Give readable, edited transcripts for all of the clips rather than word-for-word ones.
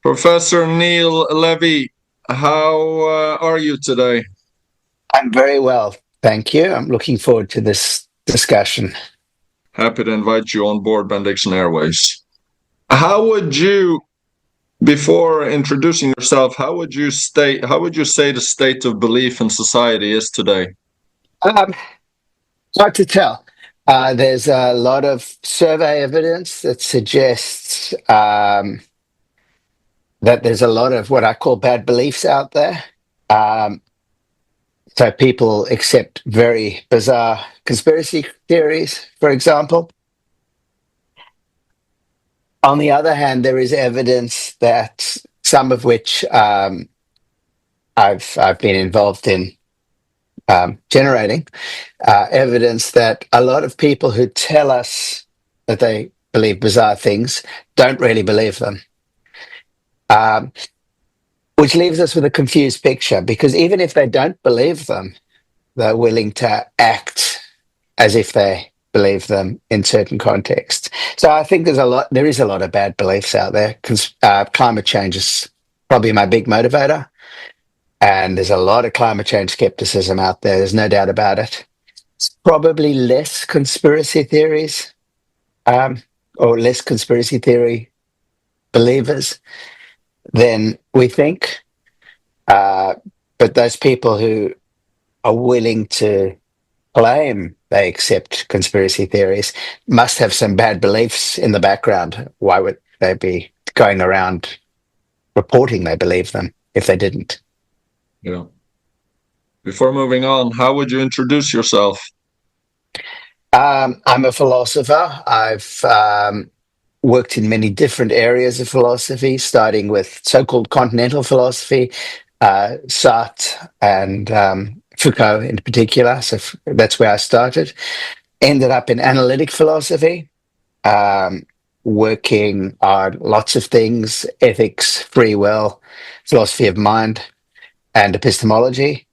Professor Neil Levy, how are you today? I'm very well, thank you. I'm looking forward to this discussion. Happy to invite you on board Bendiksen Airways. How would you, before introducing yourself, how would you say the state of belief in society is today? Um, Hard to tell. There's a lot of survey evidence that suggests that there's a lot of what I call bad beliefs out there. Um, so people accept very bizarre conspiracy theories, for example. On the other hand, there is evidence that some of which I've been involved in generating evidence that a lot of people who tell us that they believe bizarre things don't really believe them, um, which leaves us with a confused picture because even if they don't believe them, they're willing to act as if they believe them in certain contexts. So I think there is a lot of bad beliefs out there. Climate change is probably my big motivator. And there's a lot of climate change skepticism out there. There's no doubt about it. It's probably less conspiracy theories um, or less conspiracy theory believers than we think. Uh, but those people who are willing to claim they accept conspiracy theories must have some bad beliefs in the background. Why would they be going around reporting they believe them if they didn't? Yeah. Before moving on, how would you introduce yourself? I'm a philosopher. I've worked in many different areas of philosophy, starting with so-called continental philosophy, Sartre and Foucault in particular. So that's where I started. Ended up in analytic philosophy, working on lots of things: ethics, free will, philosophy of mind, and epistemology.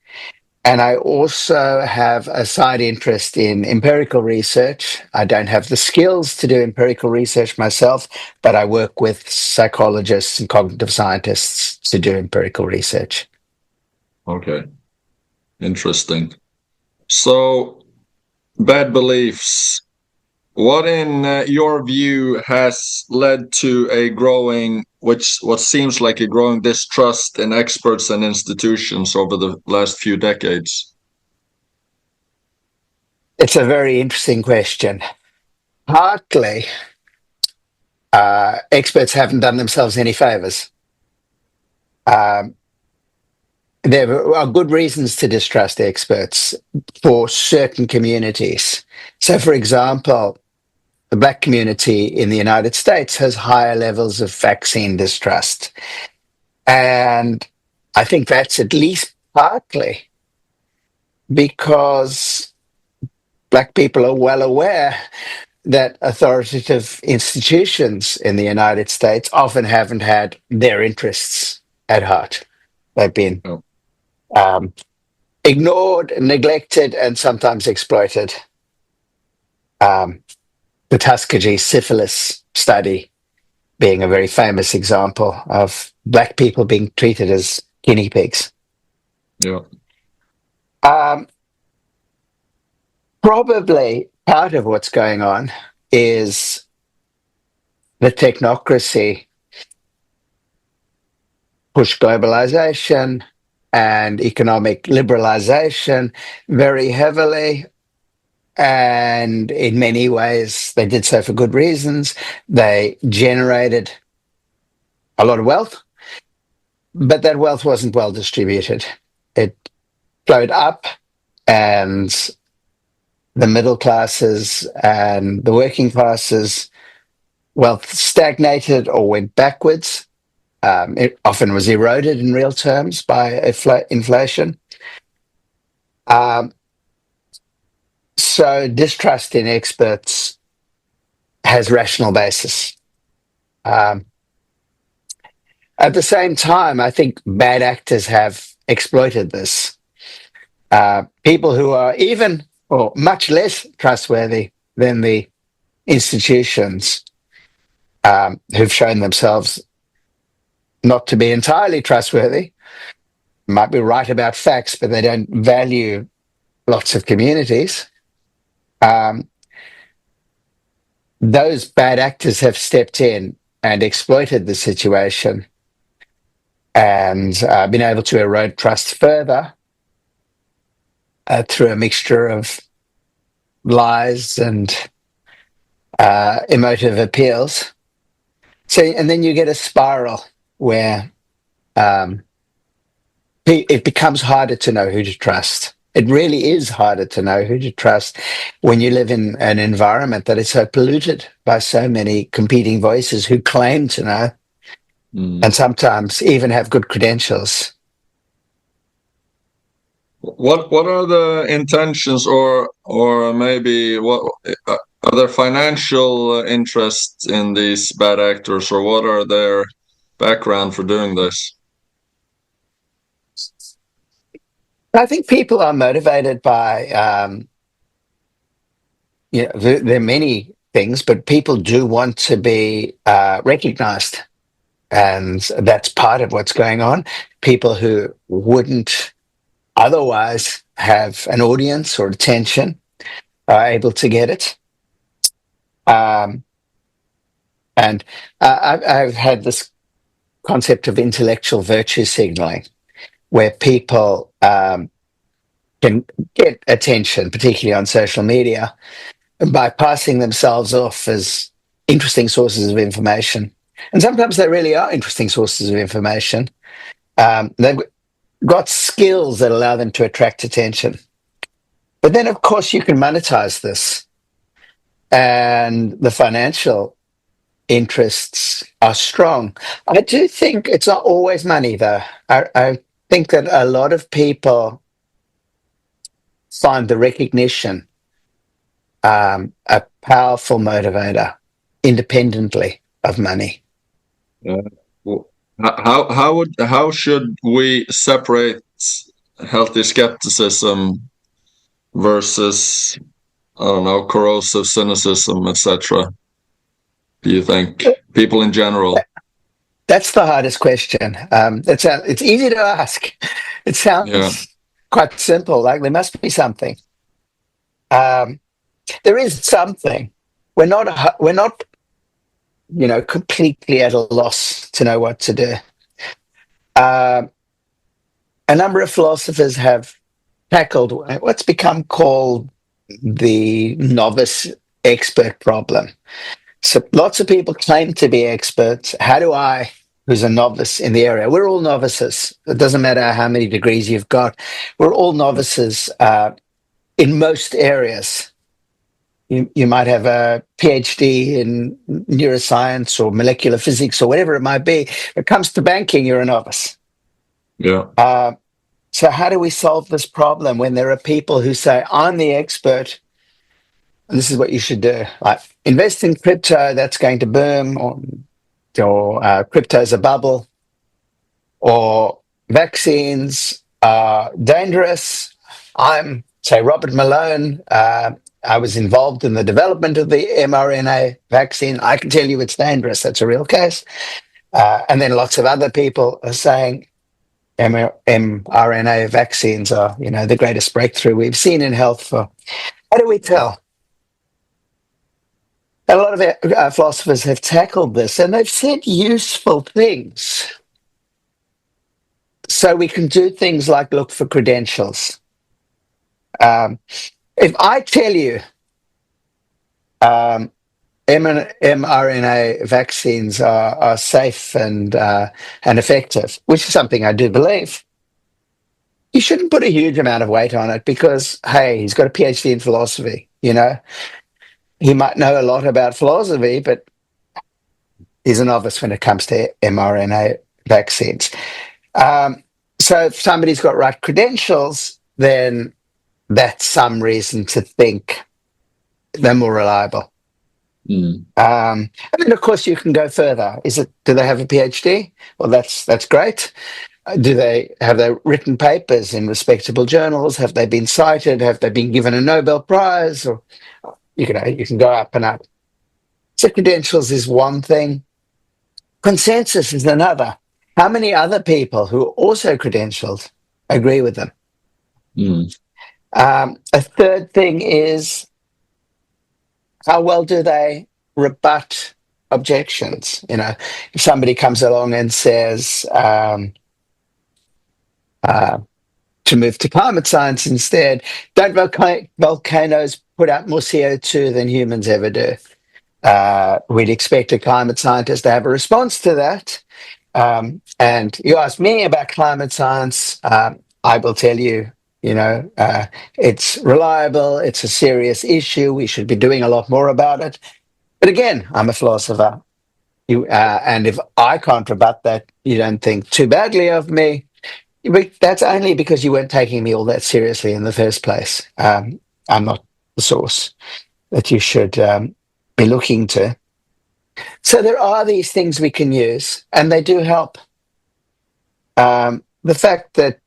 And I also have a side interest in empirical research. I don't have the skills to do empirical research myself, but I work with psychologists and cognitive scientists to do empirical research. Okay, interesting. So, bad beliefs. What, in your view, has led to what seems like a growing distrust in experts and institutions over the last few decades? It's a very interesting question. Partly, experts haven't done themselves any favors. Um, there are good reasons to distrust experts for certain communities. So, for example, the Black community in the United States has higher levels of vaccine distrust. And I think that's at least partly because Black people are well aware that authoritative institutions in the United States often haven't had their interests at heart. They've been Oh, um, ignored, neglected, and sometimes exploited. Um, the Tuskegee syphilis study being a very famous example of Black people being treated as guinea pigs. yeah. Um, Probably part of what's going on is the technocracy push globalization and economic liberalization very heavily. And in many ways, they did so for good reasons. They generated a lot of wealth, but that wealth wasn't well distributed. It flowed up, and the middle classes and the working classes wealth stagnated or went backwards. It often was eroded in real terms by inflation. Um, so distrust in experts has rational basis. Um, at the same time, I think bad actors have exploited this. People who are even or much less trustworthy than the institutions who've shown themselves not to be entirely trustworthy, might be right about facts, but they don't value lots of communities. Those bad actors have stepped in and exploited the situation and been able to erode trust further through a mixture of lies and emotive appeals. So, and then you get a spiral where it becomes harder to know who to trust. It really is harder to know who to trust when you live in an environment that is so polluted by so many competing voices who claim to know and sometimes even have good credentials. What are the intentions, or maybe what are there financial interests in these bad actors, or what are their background for doing this? I think people are motivated by, there are many things, but people do want to be recognized. And that's part of what's going on. People who wouldn't otherwise have an audience or attention are able to get it. And I've had this concept of intellectual virtue signaling, where people can get attention, particularly on social media, by passing themselves off as interesting sources of information. And sometimes they really are interesting sources of information. They've got skills that allow them to attract attention. But then, of course, you can monetize this. And the financial interests are strong. I do think it's not always money, though. I think that a lot of people find the recognition a powerful motivator independently of money. Well, how should we separate healthy skepticism versus, I don't know, corrosive cynicism, etc.? Do you think, people in general? That's the hardest question. It's easy to ask. It sounds quite simple, like there must be something. There is something. We're not, completely at a loss to know what to do. A number of philosophers have tackled what's become called the novice expert problem. So lots of people claim to be experts. How do I, who's a novice in the area? We're all novices. It doesn't matter how many degrees you've got. We're all novices in most areas. You might have a PhD in neuroscience or molecular physics or whatever it might be. When it comes to banking, you're a novice. Yeah. So how do we solve this problem when there are people who say, I'm the expert, and this is what you should do? Like, invest in crypto, that's going to boom, or crypto's a bubble, or vaccines are dangerous. I'm, say, Robert Malone. I was involved in the development of the mRNA vaccine. I can tell you it's dangerous. That's a real case. And then lots of other people are saying mRNA vaccines are, the greatest breakthrough we've seen in health. How do we tell? A lot of philosophers have tackled this, and they've said useful things. So we can do things like look for credentials. If I tell you mRNA vaccines are safe and effective, which is something I do believe, you shouldn't put a huge amount of weight on it because, hey, he's got a PhD in philosophy. He might know a lot about philosophy, but he's a novice when it comes to mRNA vaccines. So if somebody's got right credentials, then that's some reason to think they're more reliable. And then, of course, you can go further. Do they have a PhD? Well, that's great. Have they written papers in respectable journals? Have they been cited? Have they been given a Nobel Prize? Or you can go up and up. So credentials is one thing. Consensus is another. How many other people who are also credentialed agree with them? Mm. A third thing is, how well do they rebut objections? If somebody comes along and says to move to climate science instead, don't volcanoes put out more CO2 than humans ever do? We'd expect a climate scientist to have a response to that. And you ask me about climate science, I will tell you, it's reliable, it's a serious issue, we should be doing a lot more about it. But again, I'm a philosopher. And if I can't rebut that, you don't think too badly of me. But that's only because you weren't taking me all that seriously in the first place. I'm not the source that you should be looking to. So there are these things we can use, and they do help. The fact that,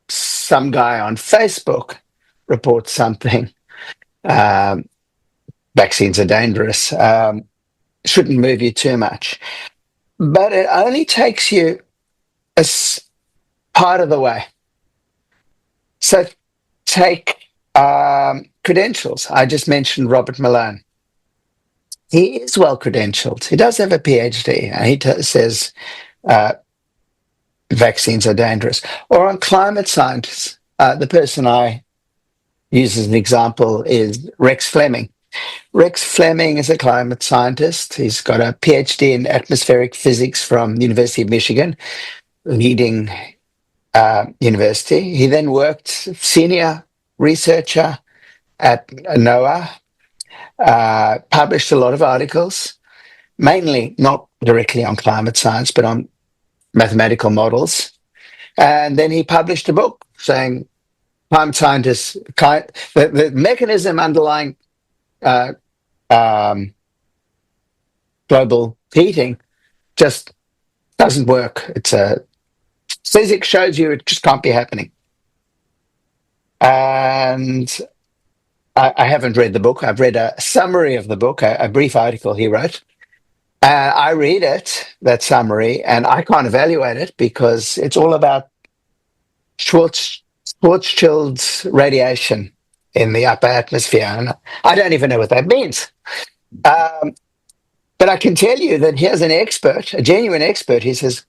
some guy on Facebook reports something, vaccines are dangerous, shouldn't move you too much. But it only takes you a part of the way. So take credentials. I just mentioned Robert Malone. He is well credentialed. He does have a PhD, and he says vaccines are dangerous. Or on climate science, the person I use as an example is Rex Fleming. Rex Fleming is a climate scientist. He's got a PhD in atmospheric physics from the University of Michigan, leading university. He then worked senior researcher at NOAA, published a lot of articles, mainly not directly on climate science, but on mathematical models. And then he published a book saying climate scientists, the mechanism underlying global heating just doesn't work. Physics shows you it just can't be happening. And I haven't read the book. I've read a summary of the book, a brief article he wrote. I read it, that summary, and I can't evaluate it because it's all about Schwarzschild's radiation in the upper atmosphere. And I don't even know what that means. But I can tell you that here's an expert, a genuine expert. He says,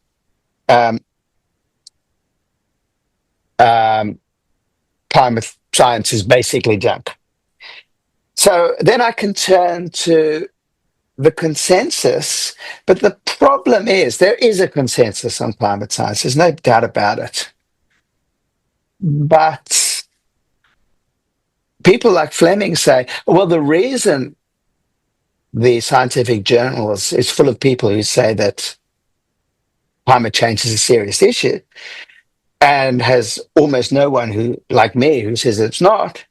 climate science is basically junk. So then I can turn to the consensus, but the problem is there is a consensus on climate science. There's no doubt about it. But people like Fleming say, well, the reason the scientific journals is full of people who say that climate change is a serious issue and has almost no one who, like me, who says it's not,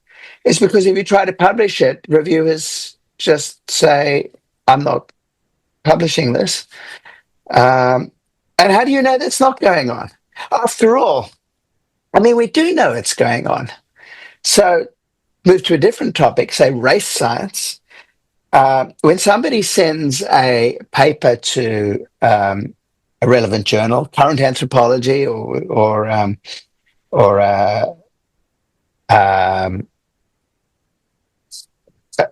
is because if you try to publish it, reviewers just say, I'm not publishing this. And how do you know that's not going on? After all, I mean, we do know it's going on. So move to a different topic, say race science. When somebody sends a paper to a relevant journal, current anthropology or a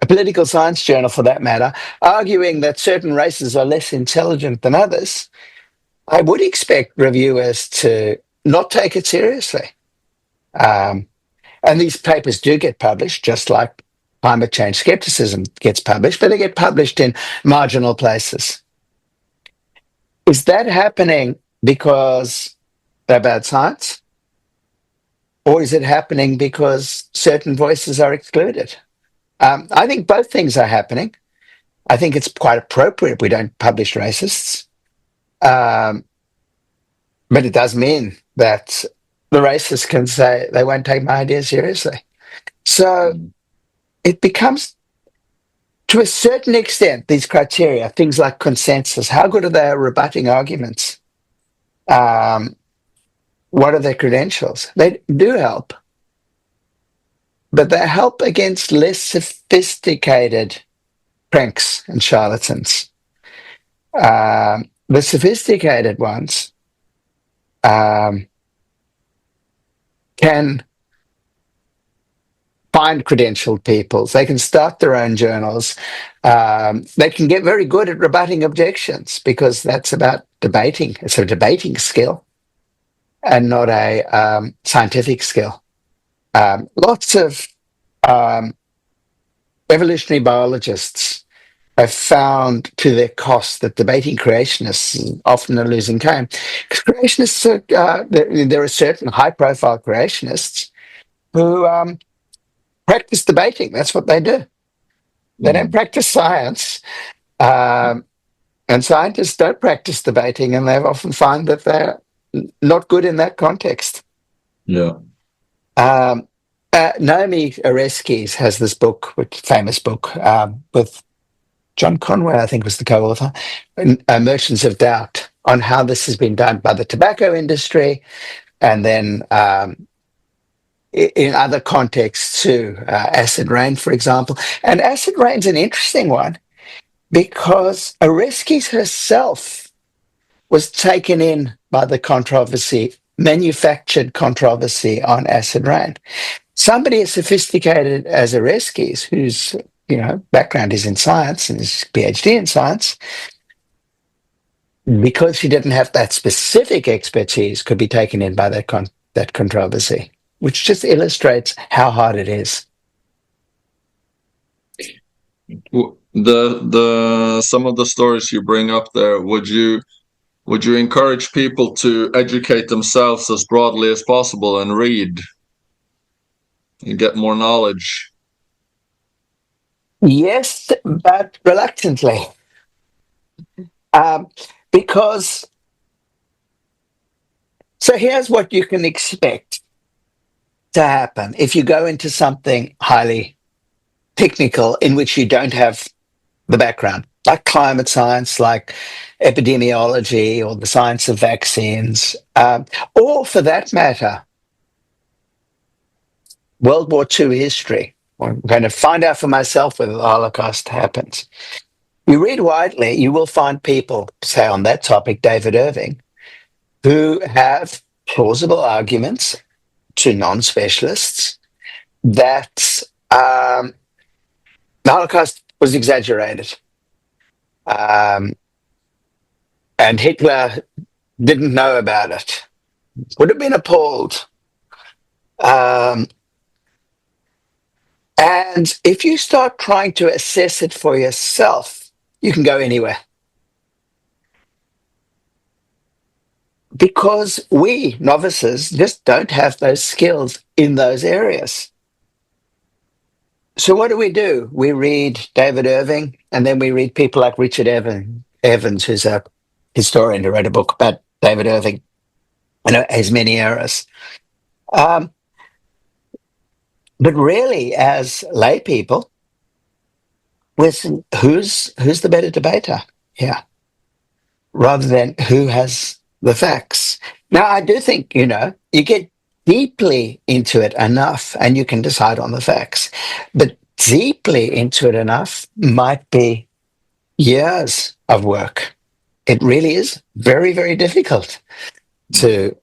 political science journal for that matter, arguing that certain races are less intelligent than others, I would expect reviewers to not take it seriously. And these papers do get published, just like climate change skepticism gets published, but they get published in marginal places. Is that happening because they're bad science? Or is it happening because certain voices are excluded? I think both things are happening. I think it's quite appropriate we don't publish racists. But it does mean that the racists can say they won't take my ideas seriously. So it becomes, to a certain extent, these criteria, things like consensus, how good are they at rebutting arguments? What are their credentials? They do help. But they help against less sophisticated cranks and charlatans. the sophisticated ones can find credentialed people. They can start their own journals. They can get very good at rebutting objections because that's about debating. It's a debating skill and not a scientific skill. Lots of evolutionary biologists have found to their cost that debating creationists is often a losing game. Because creationists, there are certain high-profile creationists who practice debating. That's what they do. They don't practice science, and scientists don't practice debating, and they've often found that they're not good in that context. Yeah. Naomi Oreskes has this book, famous book, with John Conway, I think was the co-author, Merchants of Doubt, on how this has been done by the tobacco industry, and then in other contexts too, acid rain, for example. And acid rain's an interesting one because Oreskes herself was taken in by the controversy, manufactured controversy on acid rain. Somebody as sophisticated as Oreskes, whose background is in science and is PhD in science, because she didn't have that specific expertise, could be taken in by that controversy, which just illustrates how hard it is. Some of the stories you bring up there, would you encourage people to educate themselves as broadly as possible and read and get more knowledge? Yes, but reluctantly. Because, so here's what you can expect to happen if you go into something highly technical in which you don't have the background, like climate science, like epidemiology, or the science of vaccines, or for that matter, World War II history. I'm going to find out for myself whether the Holocaust happens. You read widely, you will find people, say on that topic, David Irving, who have plausible arguments to non-specialists that the Holocaust was exaggerated. And Hitler didn't know about it. Would have been appalled. And if you start trying to assess it for yourself, you can go anywhere. Because we, novices, just don't have those skills in those areas. So what do? We read David Irving, and then we read people like Richard Evans, who's a historian who wrote a book about David Irving and his many errors. But really, as lay people, listen, who's the better debater here, rather than who has the facts? Now, I do think, you get deeply into it enough and you can decide on the facts. But deeply into it enough might be years of work. It really is very, very difficult to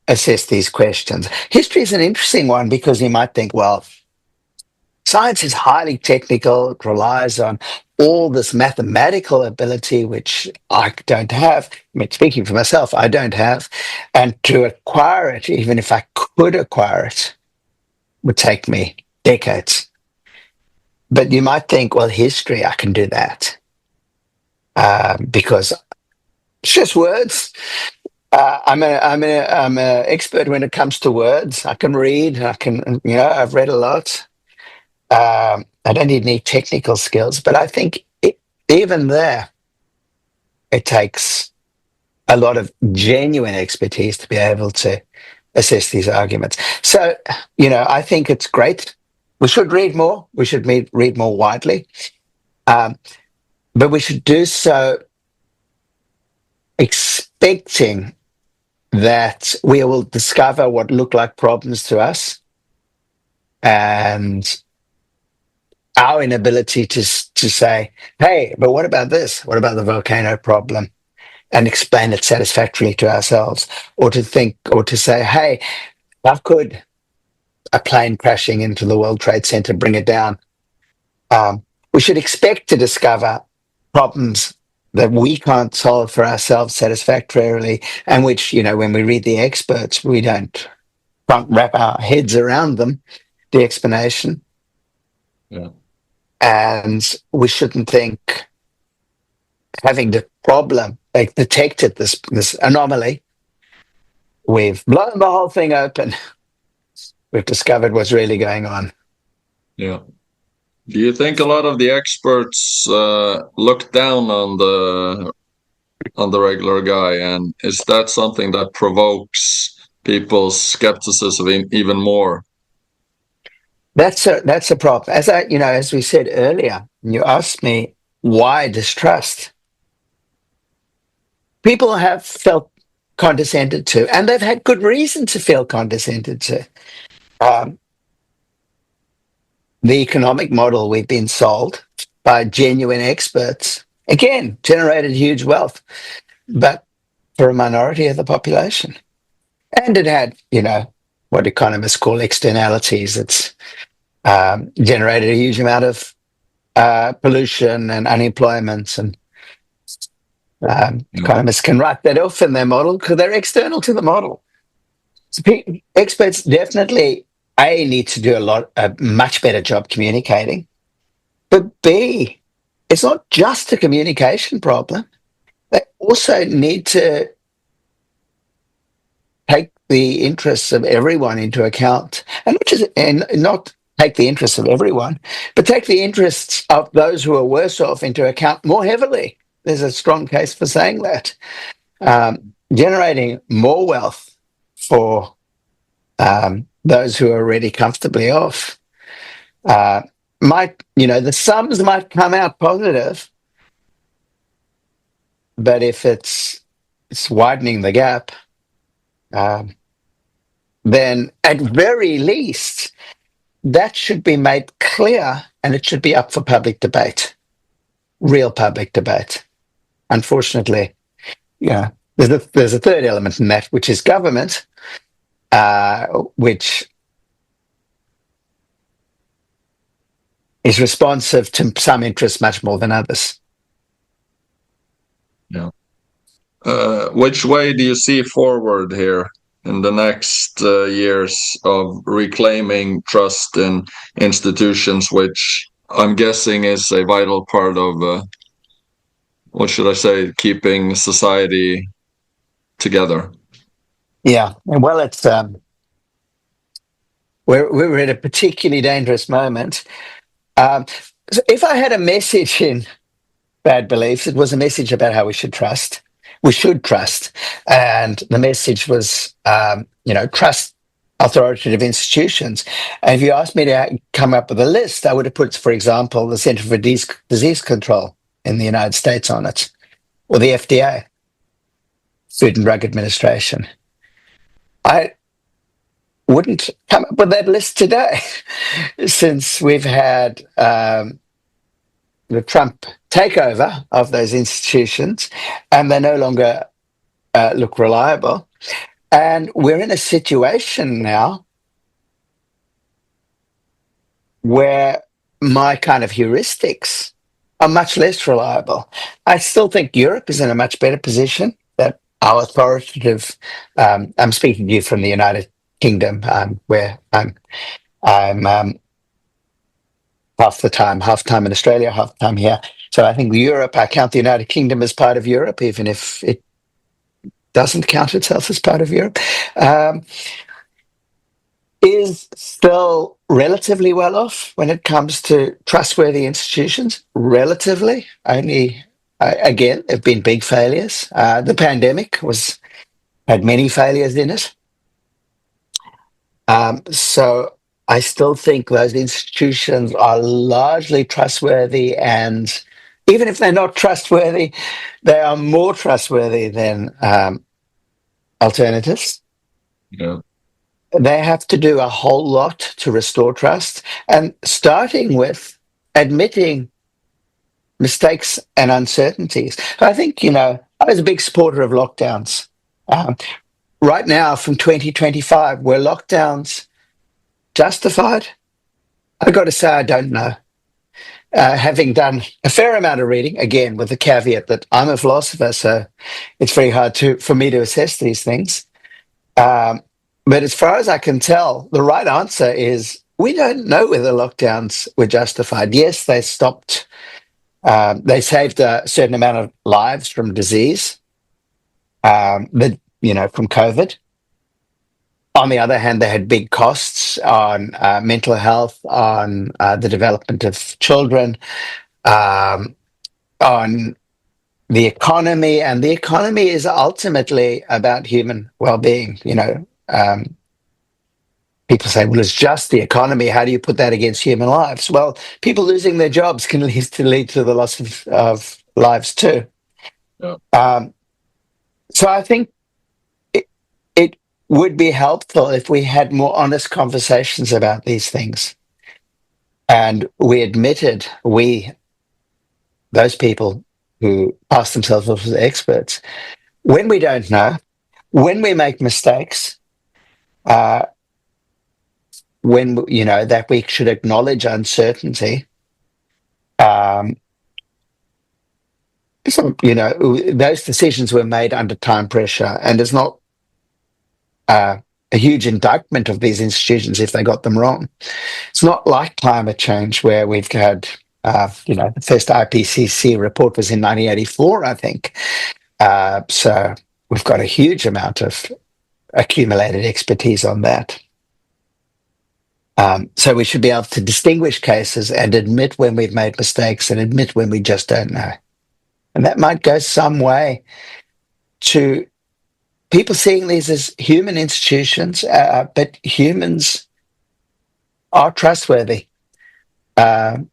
assess these questions. History is an interesting one because you might think, well, science is highly technical. It relies on all this mathematical ability, which I don't have. I mean, speaking for myself, I don't have. And to acquire it, even if I could acquire it, would take me decades. But you might think, well, history, I can do that. Because it's just words. I'm an expert when it comes to words. I can read. I've read a lot. I don't need any technical skills, but I think even there, it takes a lot of genuine expertise to be able to assess these arguments. So, I think it's great. We should read more. We should read more widely. But we should do so expecting that we will discover what look like problems to us, and our inability to say, hey, but what about this? What about the volcano problem? and explain it satisfactorily to ourselves, or to think, or to say, hey, how could a plane crashing into the World Trade Center bring it down? We should expect to discover problems that we can't solve for ourselves satisfactorily, and which, when we read the experts, we can't wrap our heads around them, the explanation. Yeah. And we shouldn't think having the problem, like detected this anomaly, we've blown the whole thing open. We've discovered what's really going on. Yeah. Do you think a lot of the experts look down on the regular guy, and is that something that provokes people's skepticism even more? That's a problem. As we said earlier, you asked me why distrust. People have felt condescended to, and they've had good reason to feel condescended to. Um, the economic model we've been sold by genuine experts, again, generated huge wealth, but for a minority of the population. And it had, what economists call externalities. It's generated a huge amount of pollution and unemployment, and economists can write that off in their model because they're external to the model. So experts definitely need to do a much better job communicating, but B, it's not just a communication problem. They also need to take the interests of everyone into account, and not take the interests of everyone, but take the interests of those who are worse off into account more heavily. There's a strong case for saying that. Generating more wealth for those who are already comfortably off the sums might come out positive, but if it's widening the gap, then at very least that should be made clear, and it should be up for public debate, real public debate. Unfortunately, there's a third element in that, which is government, which is responsive to some interests much more than others. Yeah. Which way do you see forward here in the next years of reclaiming trust in institutions, which I'm guessing is a vital part of, what should I say, keeping society together? Yeah, well, it's we're at a particularly dangerous moment. So if I had a message in Bad Beliefs, it was a message about how we should trust. We should trust, and the message was, trust authoritative institutions. And if you asked me to come up with a list, I would have put, for example, the Center for Disease Control in the United States on it, or the FDA, Food and Drug Administration. I wouldn't come up with that list today, since we've had the Trump takeover of those institutions, and they no longer look reliable. And we're in a situation now where my kind of heuristics are much less reliable. I still think Europe is in a much better position, that our authoritative, I'm speaking to you from the United Kingdom, where I'm half the time in Australia, half the time here. So I think Europe, I count the United Kingdom as part of Europe, even if it doesn't count itself as part of Europe, is still relatively well off when it comes to trustworthy institutions. Relatively, only again, there have been big failures. The pandemic had many failures in it. So I still think those institutions are largely trustworthy, and even if they're not trustworthy, they are more trustworthy than alternatives. Yeah. They have to do a whole lot to restore trust, and starting with admitting mistakes and uncertainties. I think, I was a big supporter of lockdowns. Um, right now, from 2025, were lockdowns justified? I've got to say, I don't know. Having done a fair amount of reading, again, with the caveat that I'm a philosopher, so it's very hard for me to assess these things. Um, but as far as I can tell, the right answer is we don't know whether lockdowns were justified. Yes, they stopped, they saved a certain amount of lives from disease, from COVID. On the other hand, they had big costs on mental health, on the development of children, um, on the economy, and the economy is ultimately about human well-being. People say, well, it's just the economy. How do you put that against human lives? Well, people losing their jobs can lead to the loss of lives too. Yeah. So I think it would be helpful if we had more honest conversations about these things. And we admitted, those people who pass themselves off as experts, when we don't know, when we make mistakes, that we should acknowledge uncertainty. Those decisions were made under time pressure, and it's not a huge indictment of these institutions if they got them wrong. It's not like climate change, where we've had, the first IPCC report was in 1984, I think. So we've got a huge amount of accumulated expertise on that. So we should be able to distinguish cases and admit when we've made mistakes and admit when we just don't know. And that might go some way to people seeing these as human institutions, but humans are trustworthy. Our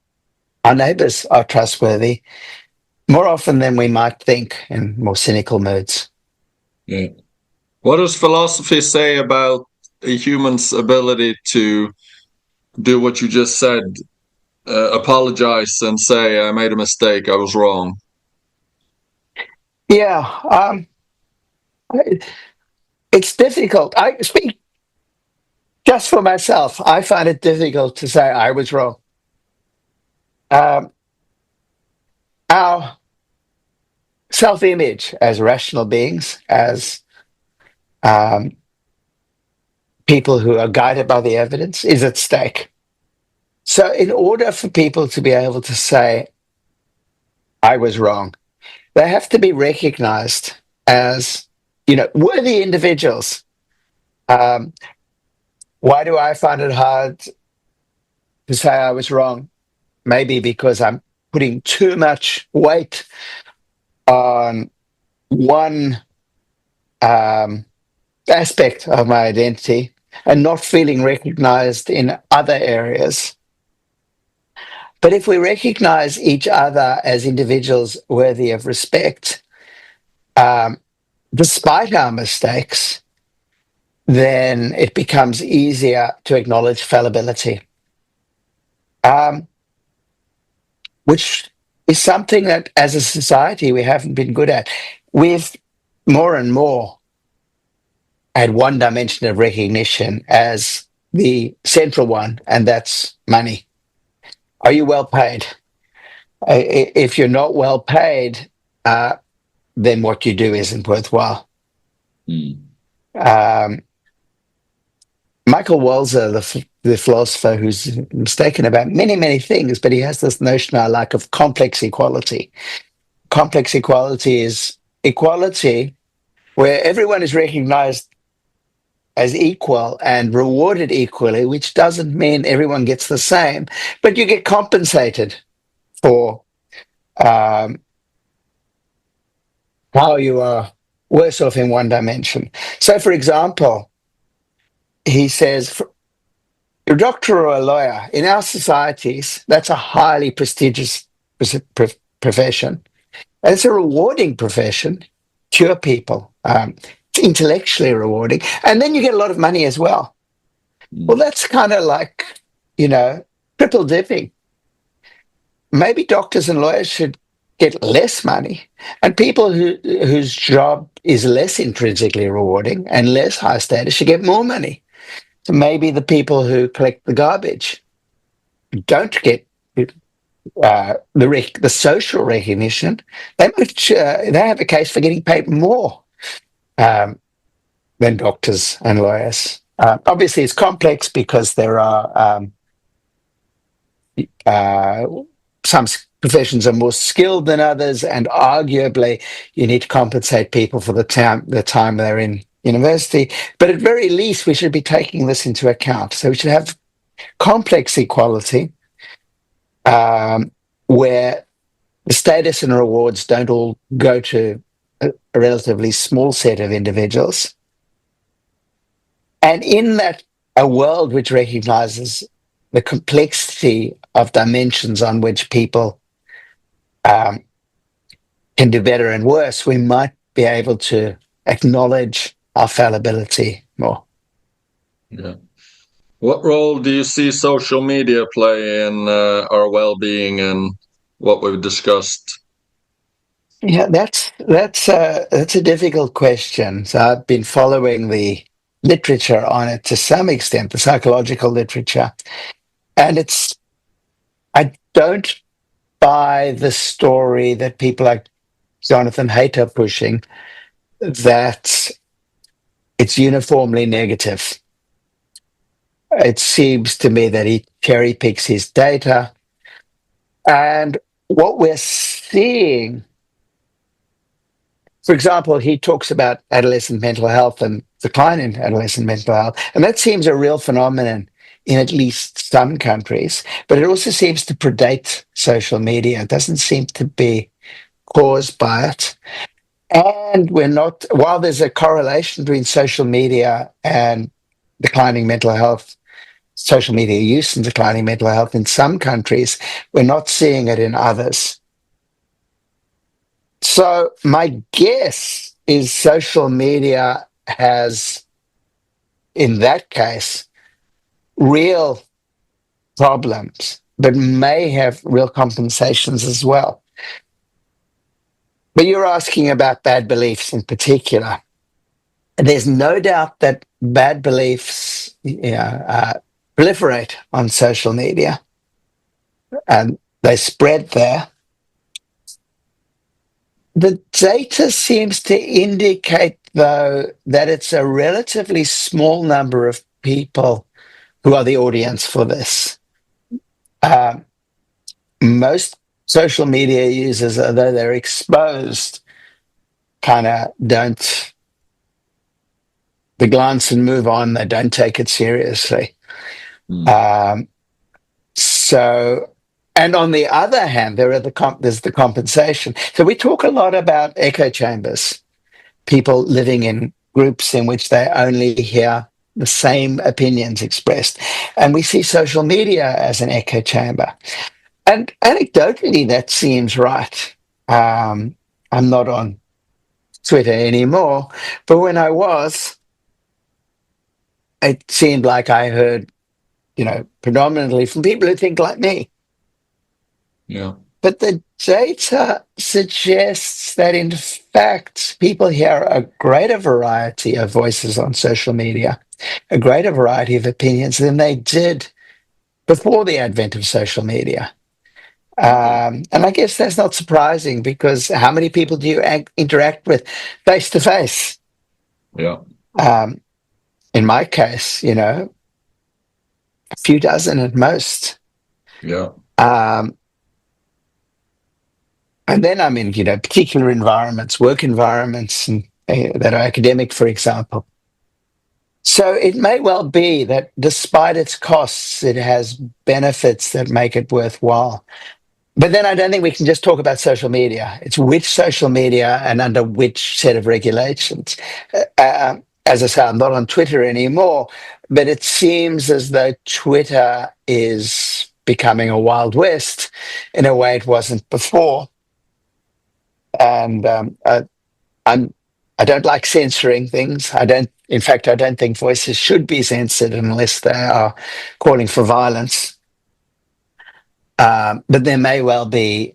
neighbors are trustworthy more often than we might think in more cynical moods. Yeah. What does philosophy say about a human's ability to do what you just said, apologize and say, I made a mistake, I was wrong? Yeah, it's difficult. I speak just for myself. I find it difficult to say I was wrong. Our self-image as rational beings, as um, people who are guided by the evidence, is at stake. So in order for people to be able to say, I was wrong, they have to be recognized as, worthy individuals. Why do I find it hard to say I was wrong? Maybe because I'm putting too much weight on one aspect of my identity and not feeling recognized in other areas. But if we recognize each other as individuals worthy of respect, despite our mistakes, then it becomes easier to acknowledge fallibility, which is something that as a society we haven't been good at. We've more and more had one dimension of recognition as the central one, and that's money. Are you well paid? If you're not well paid, then what you do isn't worthwhile. Michael Walzer, the philosopher, who's mistaken about many, many things, but he has this notion I like of complex equality. Complex equality is equality where everyone is recognized as equal and rewarded equally, which doesn't mean everyone gets the same, but you get compensated for how you are worse off in one dimension. So, for example, he says, a doctor or a lawyer, in our societies, that's a highly prestigious profession. And it's a rewarding profession, cure people. It's intellectually rewarding. And then you get a lot of money as well. Well, that's kind of like, triple dipping. Maybe doctors and lawyers should get less money, and people whose job is less intrinsically rewarding and less high status should get more money. So maybe the people who collect the garbage don't get the social recognition. They have a case for getting paid more um, than doctors and lawyers. Obviously, it's complex because there are uh, some professions are more skilled than others, and arguably, you need to compensate people for the time they're in university. But at very least, we should be taking this into account. So we should have complex equality, where the status and rewards don't all go to a relatively small set of individuals. And in that, a world which recognizes the complexity of dimensions on which people um, can do better and worse, we might be able to acknowledge our fallibility more. Yeah. What role do you see social media play in our well-being and what we've discussed? Yeah, that's a difficult question. So I've been following the literature on it to some extent, the psychological literature, and I don't buy the story that people like Jonathan Haidt are pushing, that it's uniformly negative. It seems to me that he cherry picks his data, and what we're seeing, for example, he talks about adolescent mental health and decline in adolescent mental health. And that seems a real phenomenon in at least some countries, but it also seems to predate social media. It doesn't seem to be caused by it. And while there's a correlation between social media and declining mental health, social media use and declining mental health in some countries, we're not seeing it in others. So my guess is social media has, in that case, real problems, but may have real compensations as well. But you're asking about bad beliefs in particular. There's no doubt that bad beliefs proliferate on social media, and they spread there. The data seems to indicate, though, that it's a relatively small number of people who are the audience for this. Most social media users, although they're exposed, kind of don't, they glance and move on. They don't take it seriously. And on the other hand, there's the compensation. So we talk a lot about echo chambers, people living in groups in which they only hear the same opinions expressed. And we see social media as an echo chamber. And anecdotally, that seems right. I'm not on Twitter anymore, but when I was, it seemed like I heard, predominantly from people who think like me. Yeah. But the data suggests that, in fact, people hear a greater variety of voices on social media, a greater variety of opinions than they did before the advent of social media. And I guess that's not surprising, because how many people do you interact with face to face? Yeah. In my case, a few dozen at most. Yeah. And then I'm in, particular environments, work environments, and that are academic, for example. So it may well be that despite its costs, it has benefits that make it worthwhile. But then I don't think we can just talk about social media. It's which social media and under which set of regulations. As I say, I'm not on Twitter anymore, but it seems as though Twitter is becoming a Wild West in a way it wasn't before. And I don't like censoring things. In fact, I don't think voices should be censored unless they are calling for violence. But there may well be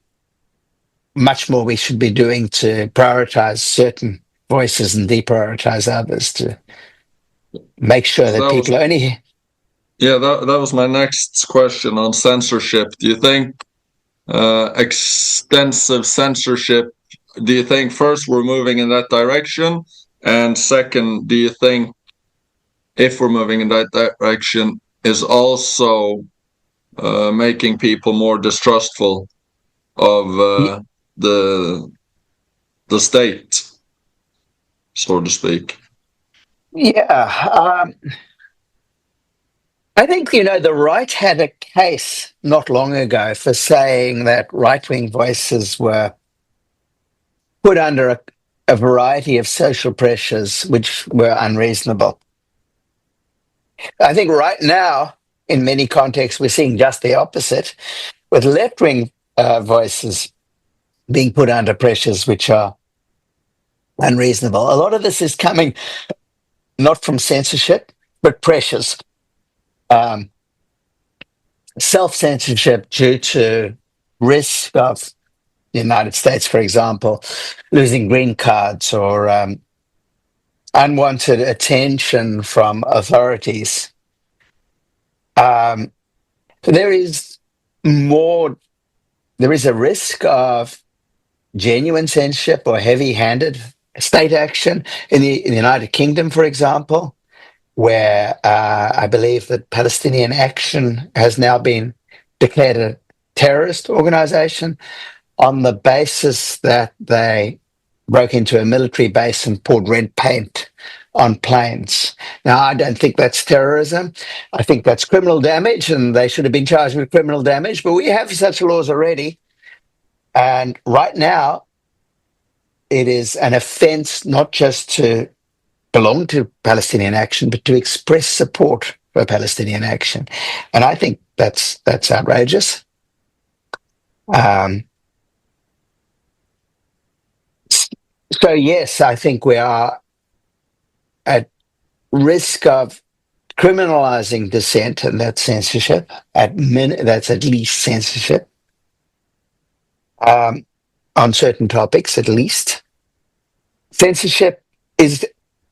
much more we should be doing to prioritize certain voices and deprioritize others, to make sure that people are only... Yeah, that was my next question on censorship. Do you think extensive censorship, do you think first we're moving in that direction? And second, do you think if we're moving in that direction is also making people more distrustful of the state, so to speak? Yeah. I think, the right had a case not long ago for saying that right-wing voices were put under a variety of social pressures which were unreasonable. I think right now, in many contexts, we're seeing just the opposite, with left-wing voices being put under pressures which are unreasonable. A lot of this is coming not from censorship, but pressures. Self-censorship due to risk of the United States, for example, losing green cards, or unwanted attention from authorities. There is a risk of genuine censorship or heavy-handed state action in the United Kingdom, for example, where I believe that Palestinian Action has now been declared a terrorist organization on the basis that they broke into a military base and poured red paint on planes. Now, I don't think that's terrorism. I think that's criminal damage, and they should have been charged with criminal damage, but we have such laws already. And right now, it is an offense not just to belong to Palestinian Action, but to express support for Palestinian Action. And I think that's outrageous. So yes, I think we are at risk of criminalizing dissent, and that's censorship. That's at least censorship. On certain topics, at least. Censorship is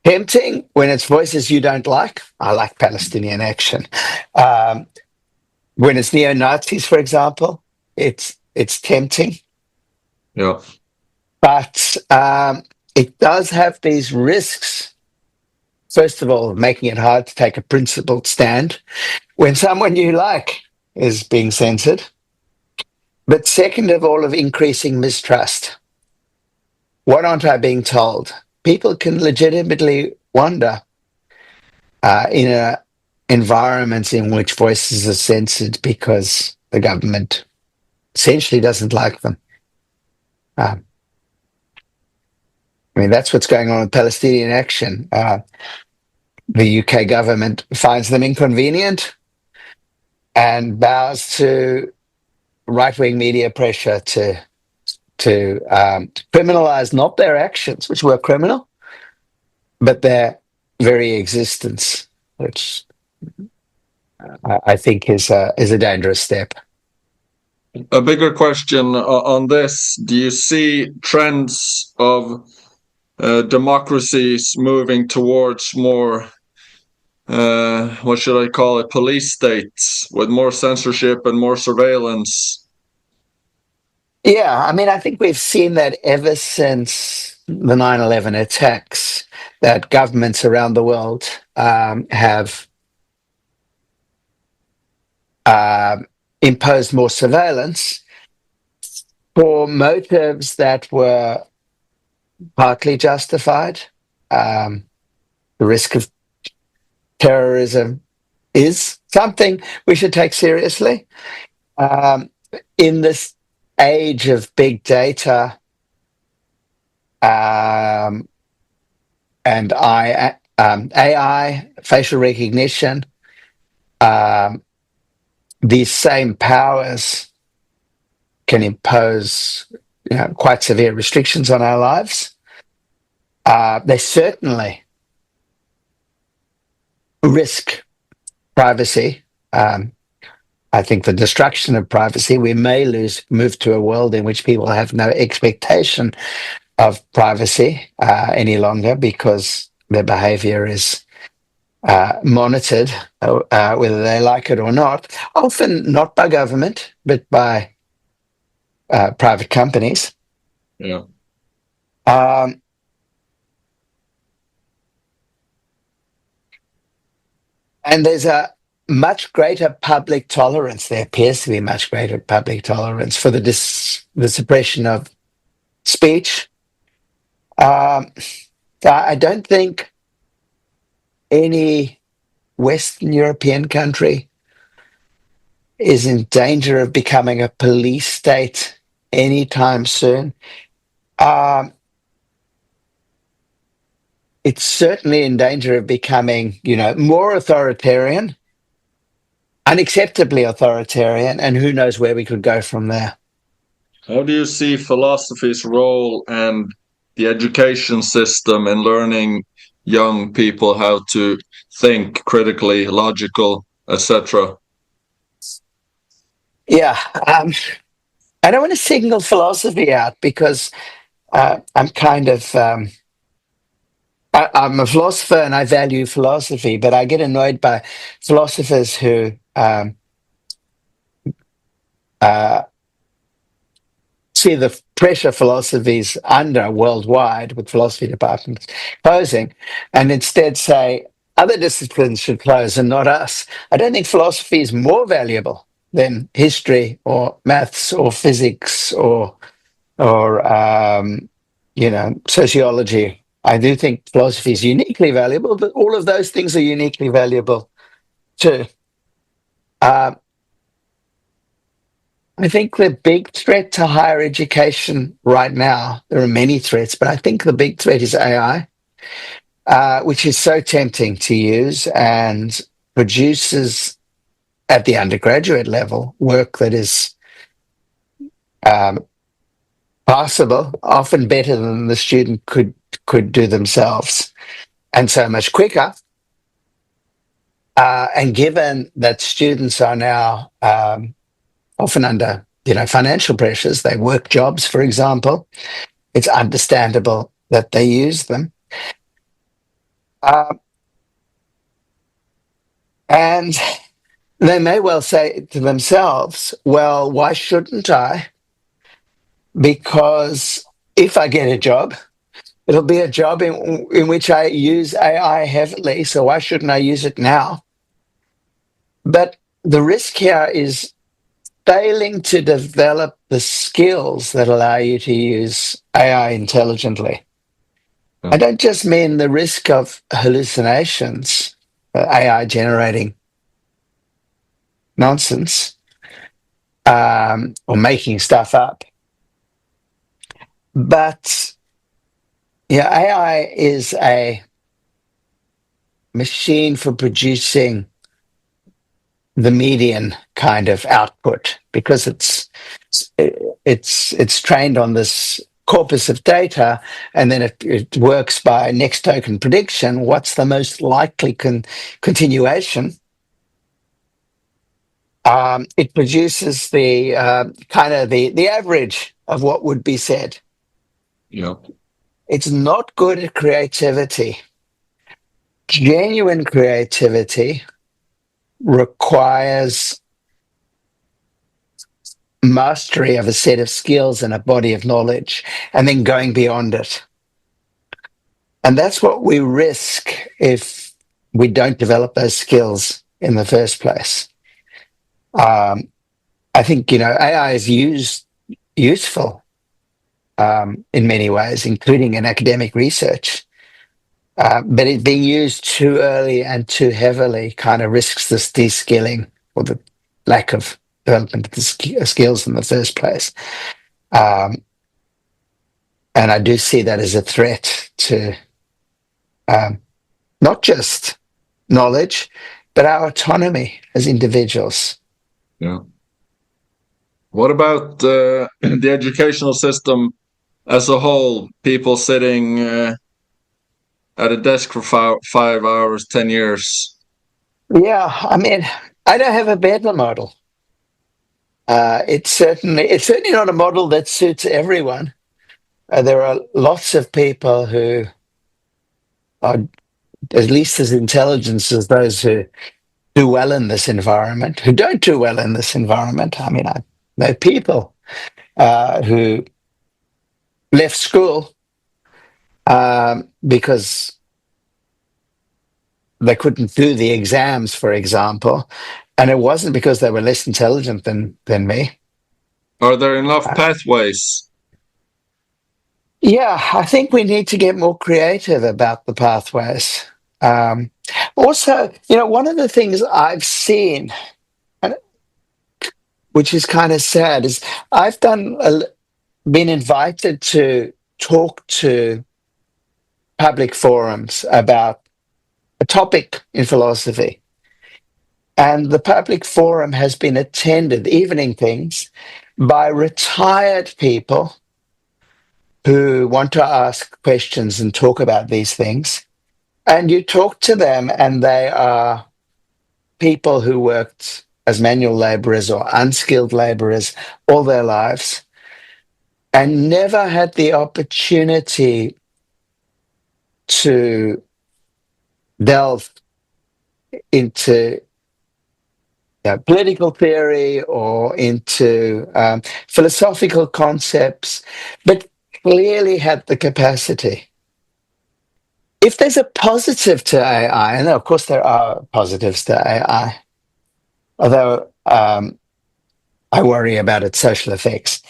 tempting when it's voices you don't like. I like Palestinian Action. When it's neo-Nazis, for example, it's tempting. Yeah. But it does have these risks. First of all, making it hard to take a principled stand when someone you like is being censored. But second of all, of increasing mistrust. What aren't I being told? People can legitimately wonder in environments in which voices are censored because the government essentially doesn't like them. I mean, that's what's going on with Palestinian Action. The UK government finds them inconvenient and bows to right-wing media pressure to criminalize not their actions, which were criminal, but their very existence, which I think is a dangerous step. A bigger question on this: do you see trends of democracies moving towards more, what should I call it, police states with more censorship and more surveillance? Yeah, I mean, I think we've seen that ever since the 9/11 attacks, that governments around the world have imposed more surveillance for motives that were partly justified. The risk of terrorism is something we should take seriously. In this age of big data and AI, facial recognition, these same powers can impose quite severe restrictions on our lives. They certainly risk privacy. I think the destruction of privacy, we may move to a world in which people have no expectation of privacy any longer because their behavior is monitored, whether they like it or not, often not by government, but by private companies. Yeah. And there's a much greater public tolerance. There appears to be much greater public tolerance for the suppression of speech. I don't think any Western European country is in danger of becoming a police state anytime soon. It's certainly in danger of becoming, more authoritarian, unacceptably authoritarian, and who knows where we could go from there. How do you see philosophy's role and the education system in learning young people how to think critically, logical, etc.? Yeah, I don't want to single philosophy out because I'm kind of I'm a philosopher and I value philosophy, but I get annoyed by philosophers who see the pressure philosophies under worldwide with philosophy departments closing and instead say other disciplines should close and not us. I don't think philosophy is more valuable than history or maths or physics or sociology. I do think philosophy is uniquely valuable, but all of those things are uniquely valuable too. I think the big threat to higher education right now, there are many threats, but I think the big threat is AI, which is so tempting to use and produces at the undergraduate level work that is possible, often better than the student could do themselves, and so much quicker. And given that students are now often under financial pressures, they work jobs, for example, it's understandable that they use them. And they may well say to themselves, well, why shouldn't I? Because if I get a job, it'll be a job in which I use AI heavily, so why shouldn't I use it now? But the risk here is failing to develop the skills that allow you to use AI intelligently. I don't just mean the risk of hallucinations, AI generating nonsense, or making stuff up. But AI is a machine for producing the median kind of output because it's trained on this corpus of data, and then it works by next token prediction. What's the most likely continuation? It produces the kind of the average of what would be said. Yeah. It's not good at creativity. Genuine creativity requires mastery of a set of skills and a body of knowledge, and then going beyond it. And that's what we risk if we don't develop those skills in the first place. I think, AI is useful in many ways, including in academic research. But it being used too early and too heavily kind of risks this de-skilling or the lack of development of the skills in the first place. And I do see that as a threat to not just knowledge, but our autonomy as individuals. Yeah. What about the educational system as a whole? People sitting at a desk for 5 hours, 10 years. Yeah, I mean, I don't have a better model. It's certainly not a model that suits everyone. There are lots of people who are at least as intelligent as those who do well in this environment, who don't do well in this environment. I mean, I know people who left school because they couldn't do the exams, for example, and it wasn't because they were less intelligent than me. Are there enough Uh, pathways? yeah, I think we need to get more creative about the pathways. Um, Also, one of the things I've seen, and which is kind of sad, is I've been invited to talk to public forums about a topic in philosophy. And the public forum has been attended, evening things, by retired people who want to ask questions and talk about these things. And you talk to them, and they are people who worked as manual laborers or unskilled laborers all their lives and never had the opportunity to delve into political theory or into philosophical concepts, but clearly had the capacity. If there's a positive to AI, and of course there are positives to AI, although I worry about its social effects,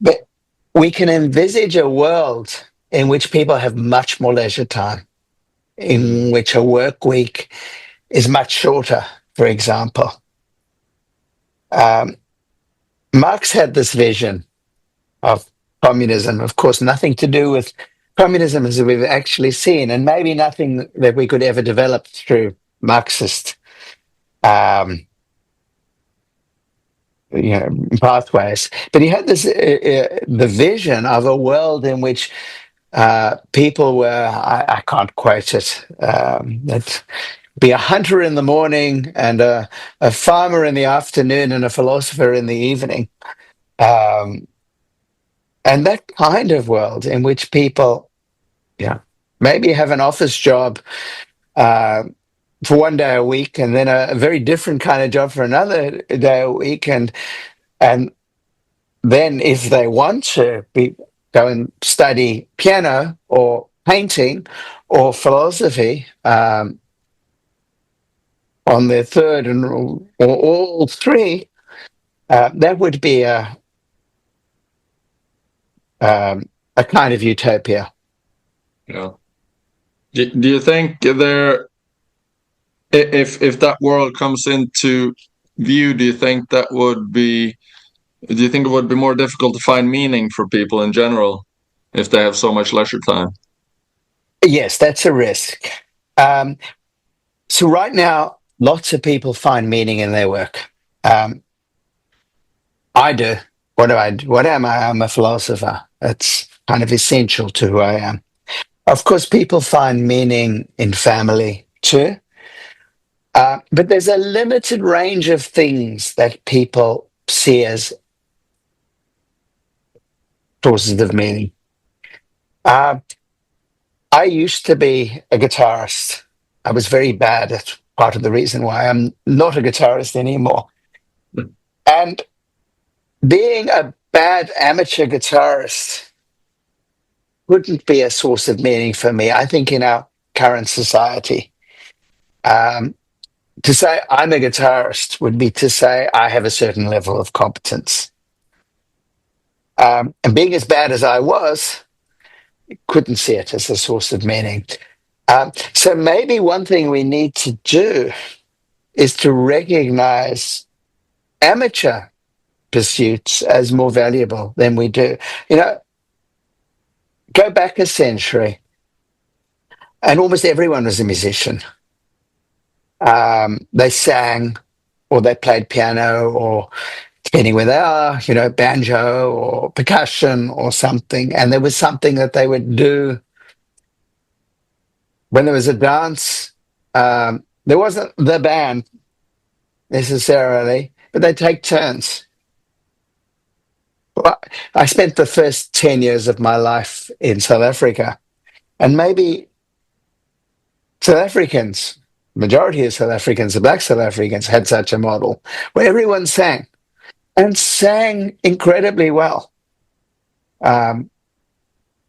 but we can envisage a world in which people have much more leisure time, Mm. in which a work week is much shorter, for example. Um, Marx had this vision of communism, of course, nothing to do with communism as we've actually seen, and maybe nothing that we could ever develop through Marxist um, pathways. But he had this the vision of a world in which people were, I can't quote it, that be a hunter in the morning and a farmer in the afternoon and a philosopher in the evening. Um, and that kind of world in which people, maybe have an office job uh, for one day a week and then a very different kind of job for another day a week. And then if they want to go and study piano or painting or philosophy, on their third or all three, that would be a kind of utopia. Yeah. Do you think if that world comes into view, do you think it would be more difficult to find meaning for people in general if they have so much leisure time? Yes, that's a risk. Um, so right now, lots of people find meaning in their work. Um, I do. What do I do? What am I? I'm a philosopher. That's kind of essential to who I am. Of course, people find meaning in family too. But there's a limited range of things that people see as sources of meaning. Uh, I used to be a guitarist. I was very bad. That's part of the reason why I'm not a guitarist anymore. And being a bad amateur guitarist wouldn't be a source of meaning for me, I think, in our current society. Um, to say I'm a guitarist would be to say I have a certain level of competence. And being as bad as I was, couldn't see it as a source of meaning. So maybe one thing we need to do is to recognize amateur pursuits as more valuable than we do. You know, go back a century, and almost everyone was a musician. They sang, or they played piano, or depending where they are, banjo or percussion or something. And there was something that they would do when there was a dance. There wasn't the band necessarily, but they'd take turns. Well, I spent the first 10 years of my life in South Africa, and maybe South Africans, majority of South Africans, the black South Africans, had such a model where everyone sang and sang incredibly well. Um,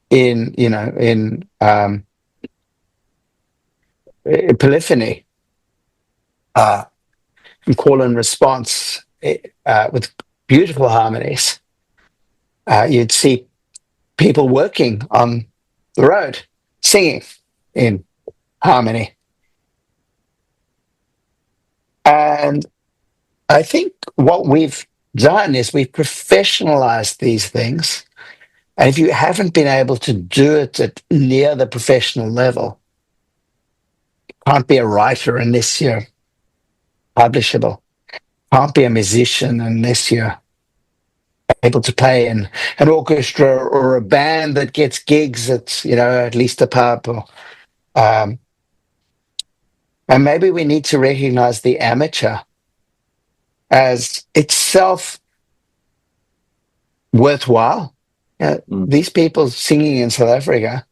in polyphony, uh, and call and response, with beautiful harmonies. You'd see people working on the road, singing in harmony. And I think what we've done is we've professionalized these things. And if you haven't been able to do it at near the professional level, you can't be a writer unless you're publishable. Can't be a musician unless you're able to play in an orchestra or a band that gets gigs at, at least a pub. Um, and maybe we need to recognize the amateur as itself worthwhile. These people singing in South Africa,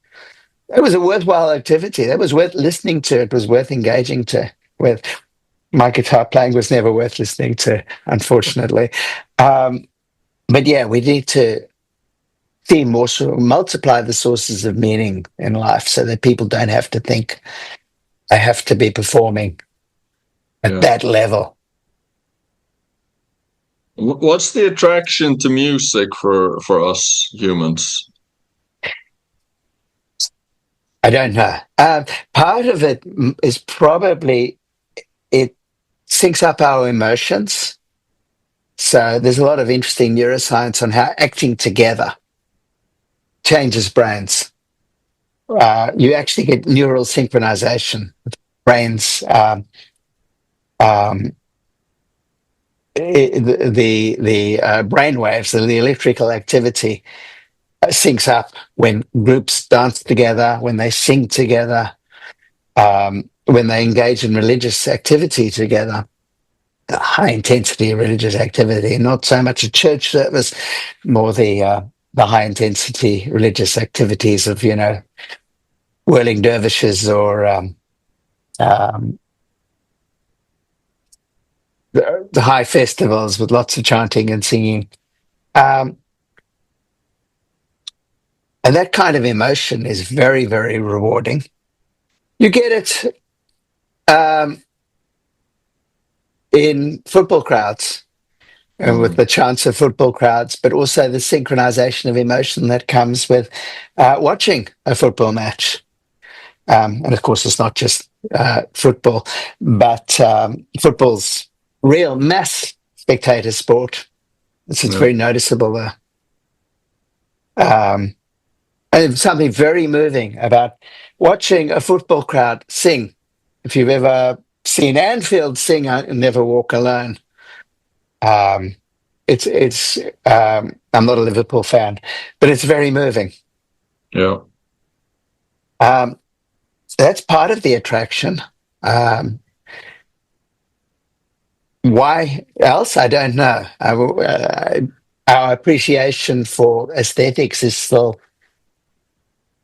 it was a worthwhile activity. That was worth listening to. It was worth engaging to. With my guitar playing was never worth listening to, unfortunately. But yeah, we need to see more, multiply the sources of meaning in life so that people don't have to think they have to be performing at that level. What's the attraction to music for us humans? I don't know. Part of it is probably it syncs up our emotions. So there's a lot of interesting neuroscience on how acting together changes brains. You actually get neural synchronization. Brains, the brain waves, the electrical activity syncs up when groups dance together, when they sing together, when they engage in religious activity together. High intensity religious activity, not so much a church service, more the high intensity religious activities of whirling dervishes or the high festivals with lots of chanting and singing. And that kind of emotion is very, very rewarding. You get it in football crowds, and with the chants of football crowds, but also the synchronization of emotion that comes with watching a football match. And of course, it's not just football, but football's real mass spectator sport. It's very noticeable there. And something very moving about watching a football crowd sing. If you've ever seen Anfield sing Never Walk Alone, I'm not a Liverpool fan, but it's very moving. Yeah. That's part of the attraction. Why else? I don't know. Our appreciation for aesthetics is still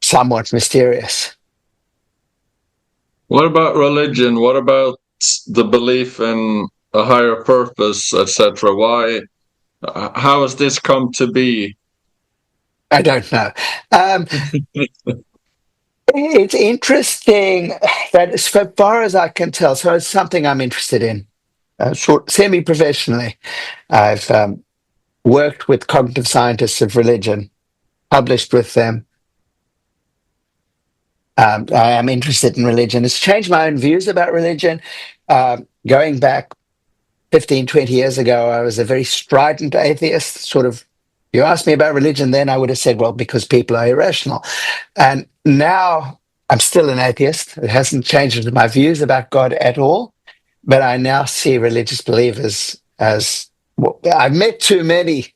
somewhat mysterious. What about religion? What about the belief in a higher purpose, etc.? Why? How has this come to be? I don't know. It's interesting that, as far as I can tell, so it's something I'm interested in. Semi-professionally, I've worked with cognitive scientists of religion, published with them. I am interested in religion. It's changed my own views about religion. Going back 15, 20 years ago, I was a very strident atheist. You asked me about religion then, I would have said, well, because people are irrational. And now I'm still an atheist. It hasn't changed my views about God at all. But I now see religious believers as, well, I've met too many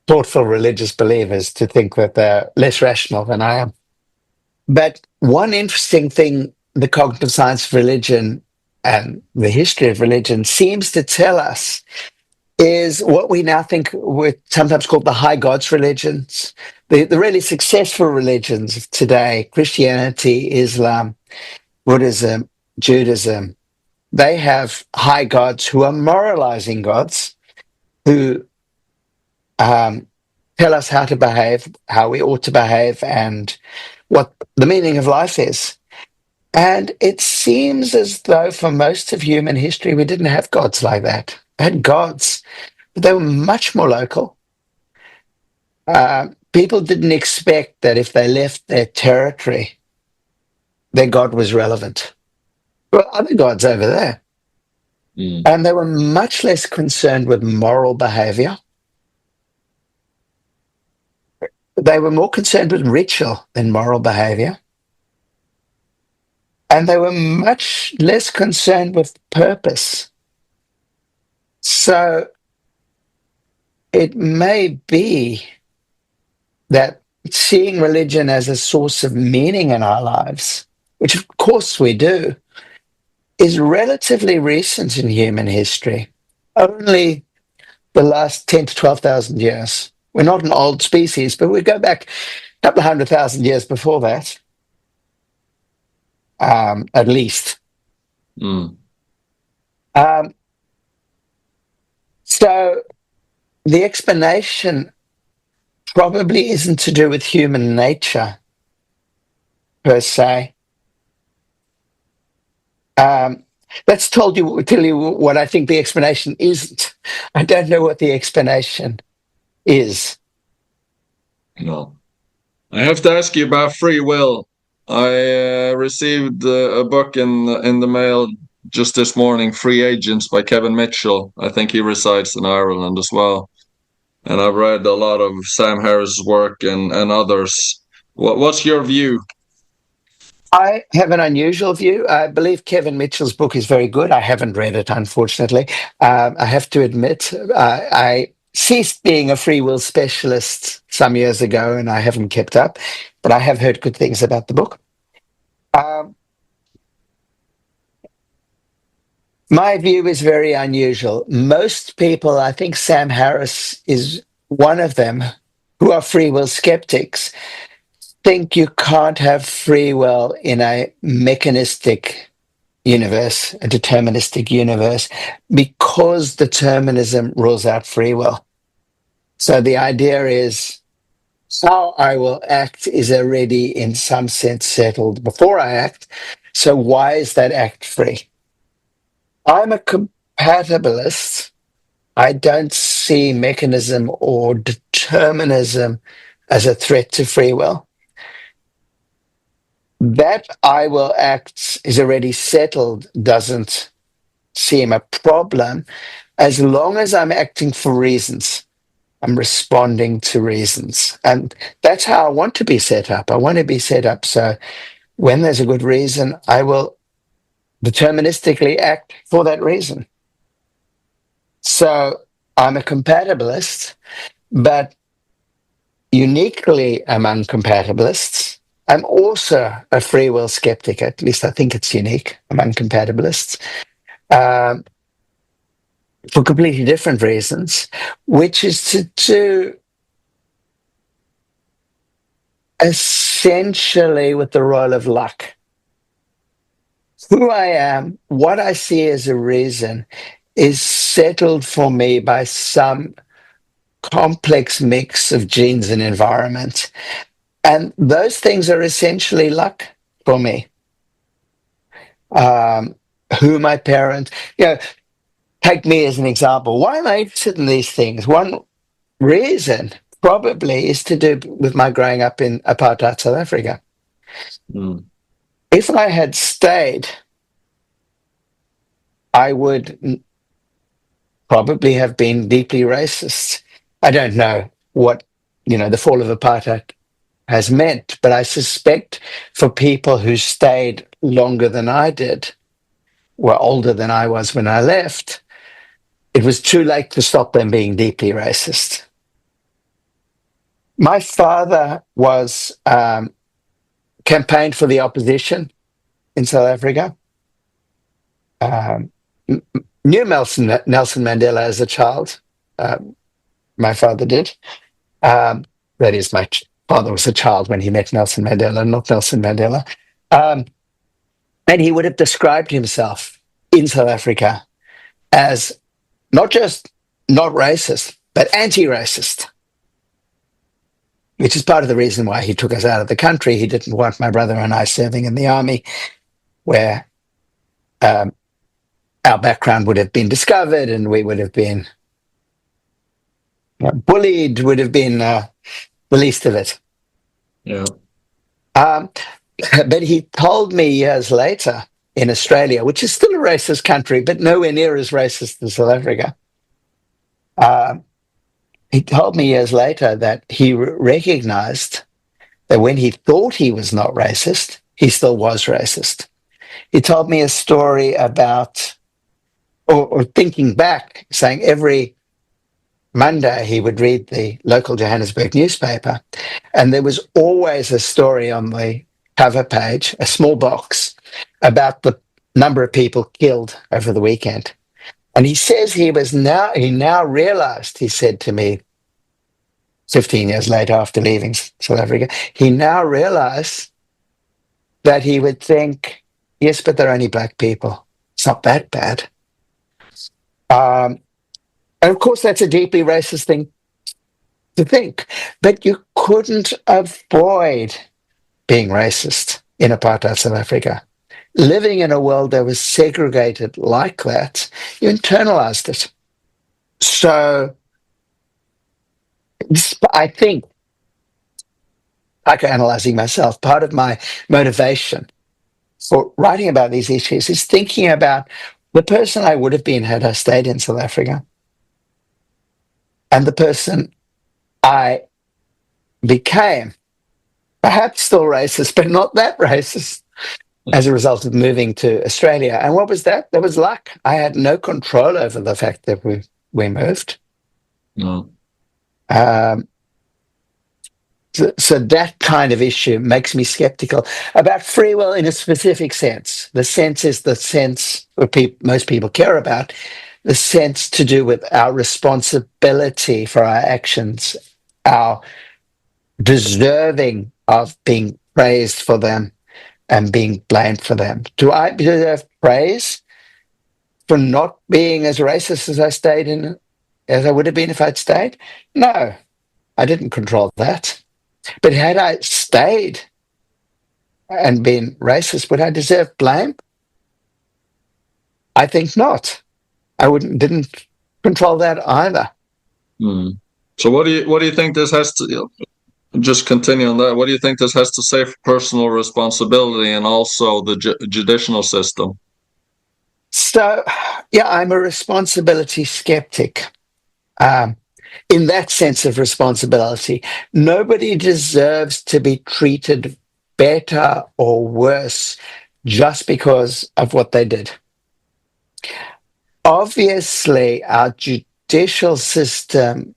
thoughtful religious believers to think that they're less rational than I am. But one interesting thing, the cognitive science of religion and the history of religion seems to tell us is what we now think were sometimes called the high gods religions, the really successful religions of today, Christianity, Islam, Buddhism, Judaism. They have high gods who are moralizing gods who tell us how to behave, how we ought to behave, and what the meaning of life is. And it seems as though for most of human history, we didn't have gods like that. We had gods, but they were much more local. People didn't expect that if they left their territory, their god was relevant. There were other gods over there. Mm. And they were much less concerned with moral behavior. They were more concerned with ritual than moral behavior. And they were much less concerned with purpose. So it may be that seeing religion as a source of meaning in our lives, which of course we do, is relatively recent in human history. Only the last 10 to 12,000 years. We're not an old species, but we go back a couple of 100,000 years before that, at least. Mm. So the explanation probably isn't to do with human nature per se. That's tell you what I think the explanation isn't. I don't know what the explanation is. No. I have to ask you about free will. I received a book in the mail just this morning, Free Agents by Kevin Mitchell. I think he resides in Ireland as well. And I've read a lot of Sam Harris's work and others. What's your view? I have an unusual view. I believe Kevin Mitchell's book is very good. I haven't read it, unfortunately. I have to admit, I ceased being a free will specialist some years ago, and I haven't kept up, but I have heard good things about the book. My view is very unusual. Most people, I think Sam Harris is one of them, who are free will skeptics, think you can't have free will in a mechanistic universe, a deterministic universe, because determinism rules out free will. So the idea is how I will act is already in some sense settled before I act. So why is that act free? I'm a compatibilist. I don't see mechanism or determinism as a threat to free will. That I will act is already settled doesn't seem a problem as long as I'm acting for reasons. I'm responding to reasons. And that's how I want to be set up. I want to be set up so when there's a good reason, I will deterministically act for that reason. So I'm a compatibilist, but uniquely among compatibilists, I'm also a free will skeptic. At least I think it's unique among compatibilists, for completely different reasons, which is to do essentially with the role of luck. Who I am, what I see as a reason, is settled for me by some complex mix of genes and environment. And those things are essentially luck for me. Who my parents, take me as an example. Why am I interested in these things? One reason probably is to do with my growing up in apartheid South Africa. Mm. If I had stayed, I would probably have been deeply racist. I don't know what, the fall of apartheid has meant, but I suspect for people who stayed longer than I did, were older than I was when I left, it was too late to stop them being deeply racist. My father was campaigned for the opposition in South Africa. Knew Nelson Mandela as a child. my father did. That is, my father was a child when he met Nelson Mandela, not Nelson Mandela. Um, and he would have described himself in South Africa as not just not racist, but anti-racist, which is part of the reason why he took us out of the country. He didn't want my brother and I serving in the army, where our background would have been discovered and we would have been bullied, would have been the least of it. Yeah. Um, but he told me years later in Australia, which is still a racist country, but nowhere near as racist as South Africa. He told me years later that he recognized that when he thought he was not racist, he still was racist. He told me a story about, or thinking back, saying every Monday he would read the local Johannesburg newspaper, and there was always a story on the cover page, a small box, about the number of people killed over the weekend. And he says he now realized, he said to me 15 years later after leaving South Africa, he now realized that he would think, yes, but they're only black people. It's not that bad. And of course, that's a deeply racist thing to think, but you couldn't avoid being racist in apartheid South Africa. Living in a world that was segregated like that, you internalized it. So I think, psychoanalyzing myself, part of my motivation for writing about these issues is thinking about the person I would have been had I stayed in South Africa, and the person I became, perhaps still racist, but not that racist, as a result of moving to Australia. And what was that? That was luck. I had no control over the fact that we moved. No. So that kind of issue makes me skeptical about free will in a specific sense. The sense is the sense most people care about, the sense to do with our responsibility for our actions, our deserving of being praised for them and being blamed for them. Do I deserve praise for not being as racist as I would have been if I'd stayed? No, I didn't control that. But had I stayed and been racist, would I deserve blame? I think not. Didn't control that either. So what do you think this has to, just continue on that, what do you think this has to say for personal responsibility and also the judicial system? So, yeah, I'm a responsibility skeptic. In that sense of responsibility, nobody deserves to be treated better or worse just because of what they did. Obviously, our judicial system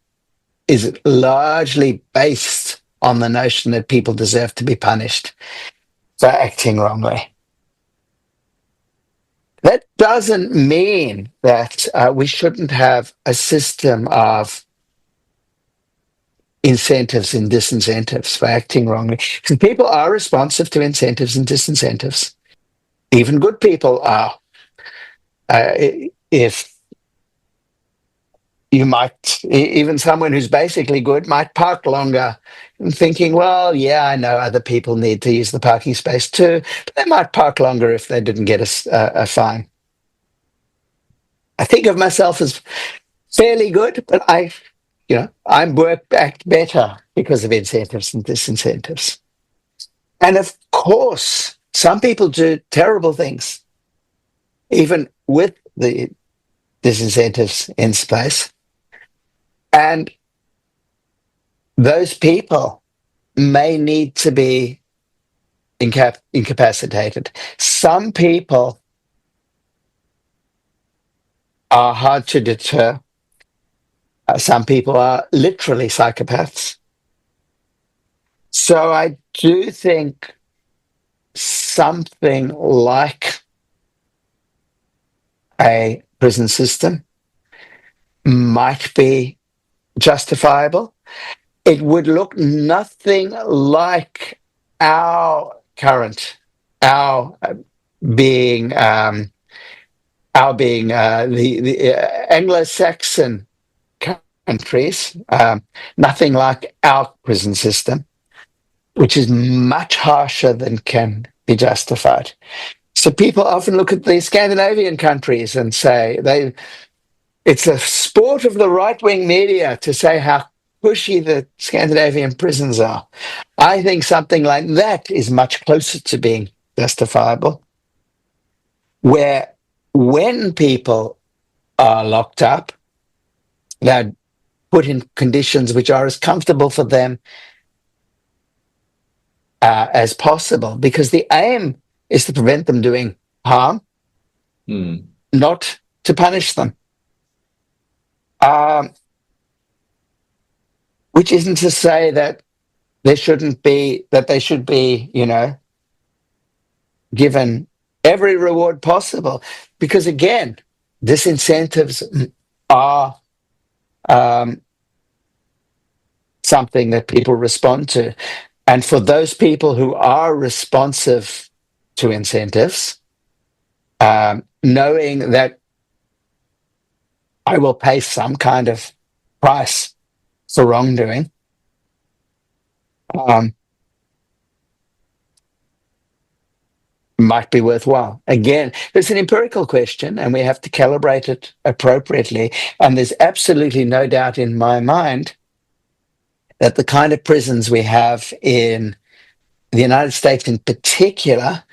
is largely based on the notion that people deserve to be punished for acting wrongly. That doesn't mean that we shouldn't have a system of incentives and disincentives for acting wrongly. Because people are responsive to incentives and disincentives. Even good people are. If you might, even someone who's basically good might park longer, thinking, well, yeah, I know other people need to use the parking space too, but they might park longer if they didn't get a fine. I think of myself as fairly good, but I'm act better because of incentives and disincentives. And of course, some people do terrible things, even with the disincentives in space. And those people may need to be incapacitated. Some people are hard to deter. Some people are literally psychopaths. So I do think something like a prison system might be justifiable. It would look nothing like our current, our being the Anglo-Saxon countries, nothing like our prison system, which is much harsher than can be justified. So people often look at the Scandinavian countries and say it's a sport of the right-wing media to say how pushy the Scandinavian prisons are. I think something like that is much closer to being justifiable, where when people are locked up, they're put in conditions which are as comfortable for them as possible, because the aim is to prevent them doing harm, not to punish them. Which isn't to say that they should be, given every reward possible, because again, disincentives are something that people respond to. And for those people who are responsive to incentives, knowing that I will pay some kind of price for wrongdoing, might be worthwhile. Again, it's an empirical question and we have to calibrate it appropriately. And there's absolutely no doubt in my mind that the kind of prisons we have in the United States in particular,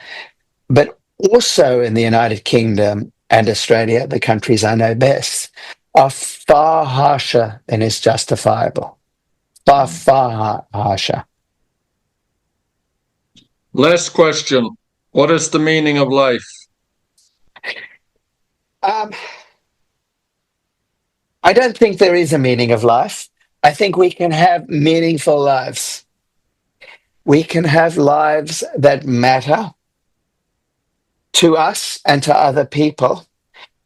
but also in the United Kingdom and Australia, the countries I know best, are far harsher than is justifiable. Far harsher. Last question. What is the meaning of life? I don't think there is a meaning of life. I think we can have meaningful lives. We can have lives that matter to us and to other people,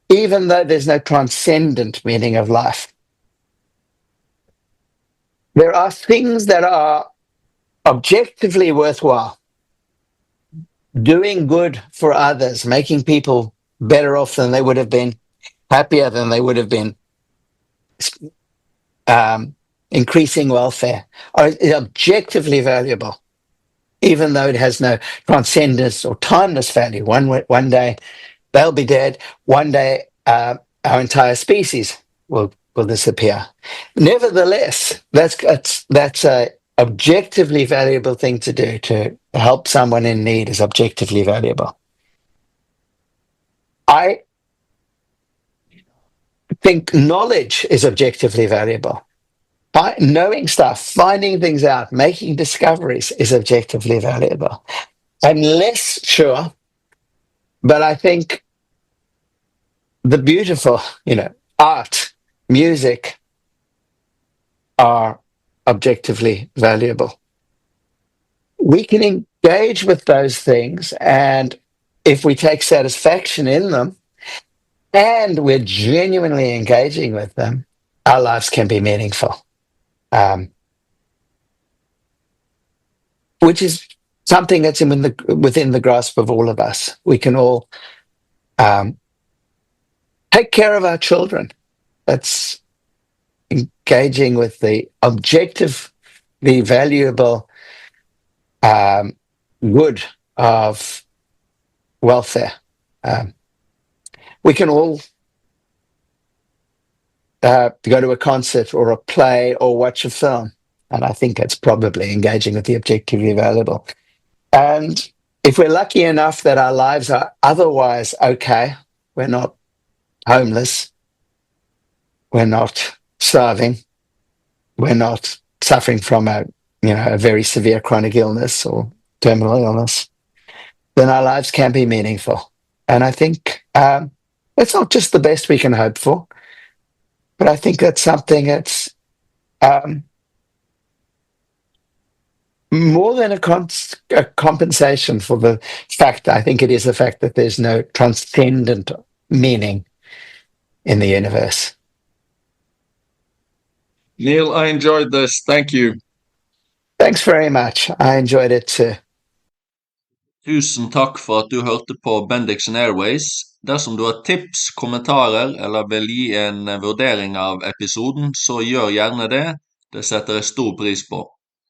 even though there's no transcendent meaning of life. There are things that are objectively worthwhile. Doing good for others, making people better off than they would have been, happier than they would have been, increasing welfare, are objectively valuable, even though it has no transcendence or timeless value. One day they'll be dead. One day our entire species will disappear. Nevertheless, that's a objectively valuable thing to do. To help someone in need is objectively valuable. I think knowledge is objectively valuable. Knowing stuff, finding things out, making discoveries is objectively valuable. I'm less sure, but I think the beautiful, art, music are objectively valuable. We can engage with those things, and if we take satisfaction in them and we're genuinely engaging with them, our lives can be meaningful. Which is something that's within the grasp of all of us. We can all take care of our children. That's engaging with the objectively valuable good of welfare. We can all go to a concert or a play or watch a film. And I think that's probably engaging with the objectively valuable. And if we're lucky enough that our lives are otherwise okay, we're not homeless, we're not starving, we're not suffering from a very severe chronic illness or terminal illness, then our lives can be meaningful. And I think it's not just the best we can hope for, but I think that's something that's more than a compensation for the fact. I think it is the fact that there's no transcendent meaning in the universe. Neil, I enjoyed this. Thank you. Thanks very much. I enjoyed it too. Tusen takk for at du hørte på Bendiksen Airways. Dersom du har tips, kommentarer eller vil gi en vurdering av episoden, så gjør gjerne det. Det setter jeg stor pris på.